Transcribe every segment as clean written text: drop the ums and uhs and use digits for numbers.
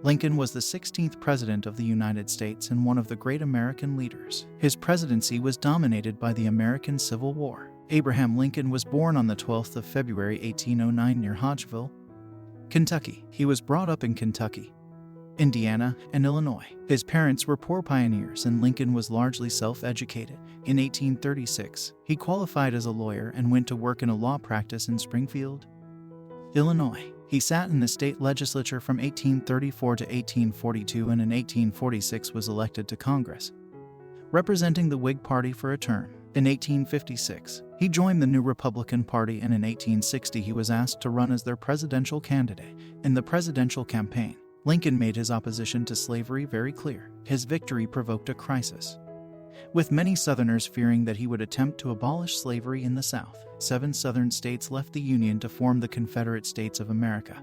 Lincoln was the 16th President of the United States and one of the great American leaders. His presidency was dominated by the American Civil War. Abraham Lincoln was born on the 12th of February 1809 near Hodgeville, Kentucky. He was brought up in Kentucky, Indiana, and Illinois. His parents were poor pioneers and Lincoln was largely self-educated. In 1836, he qualified as a lawyer and went to work in a law practice in Springfield, Illinois. He sat in the state legislature from 1834 to 1842 and in 1846 was elected to Congress, representing the Whig Party for a term. In 1856, he joined the new Republican Party and in 1860 he was asked to run as their presidential candidate. In the presidential campaign, Lincoln made his opposition to slavery very clear. His victory provoked a crisis, with many Southerners fearing that he would attempt to abolish slavery in the South. 7 Southern states left the Union to form the Confederate States of America,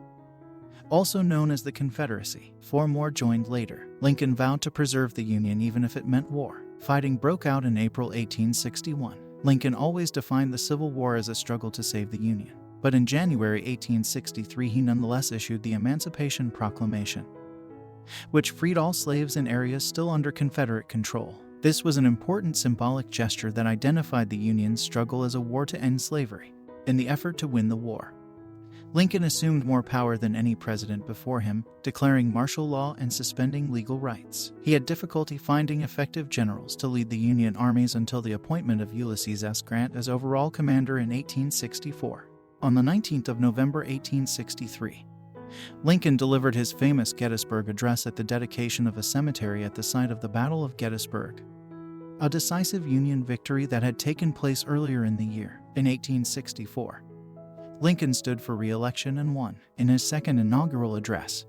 also known as the Confederacy. 4 more joined later. Lincoln vowed to preserve the Union even if it meant war. Fighting broke out in April 1861. Lincoln always defined the Civil War as a struggle to save the Union, but in January 1863 he nonetheless issued the Emancipation Proclamation, which freed all slaves in areas still under Confederate control. This was an important symbolic gesture that identified the Union's struggle as a war to end slavery. In the effort to win the war, Lincoln assumed more power than any president before him, declaring martial law and suspending legal rights. He had difficulty finding effective generals to lead the Union armies until the appointment of Ulysses S. Grant as overall commander in 1864. On the 19th of November 1863, Lincoln delivered his famous Gettysburg Address at the dedication of a cemetery at the site of the Battle of Gettysburg, a decisive Union victory that had taken place earlier in the year. In 1864, Lincoln stood for re-election and won. In his second inaugural address,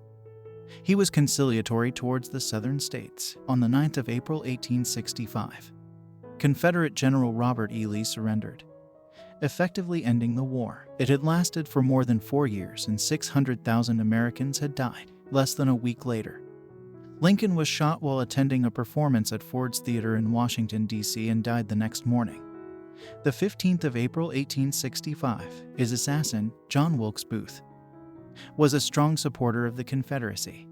he was conciliatory towards the Southern states. On the 9th of April 1865, Confederate General Robert E. Lee surrendered, effectively ending the war. It had lasted for more than 4 years and 600,000 Americans had died. Less than a week later, Lincoln was shot while attending a performance at Ford's Theater in Washington, D.C. and died the next morning. The 15th of April 1865, his assassin, John Wilkes Booth, was a strong supporter of the Confederacy.